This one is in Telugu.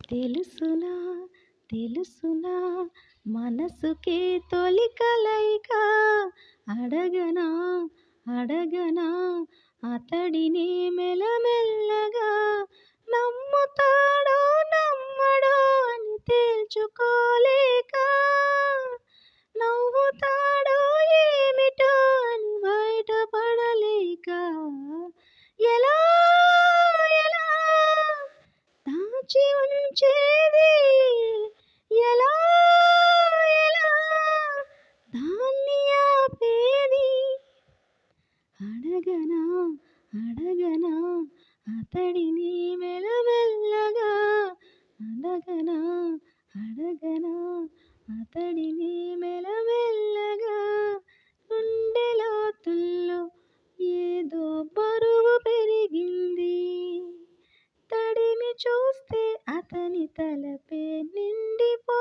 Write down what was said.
తెలుసునా తెలుసునా మనసుకే తొలి కలయిక అడగనా అడగనా అతడిని మెల్లమెల్లగా నమ్ముతాడో నమ్మడో అని తేల్చుకోలేక నవ్వుతాడో ఏమిటో అని బయటపడలేక ఎలా ఎలా దాచి ఉంచేది ఎలా ఎలా దాన్ని ఆపేది అడగనా అడగనా అతడిని మెల్లమెల్లగా అడగనా అడగనా అతడిని మెల్లమెల్లగా గుండె లోతుల్లో ఏదో బరువు పెరిగింది తడిమి చూస్తే అతని తలపే నిండిపో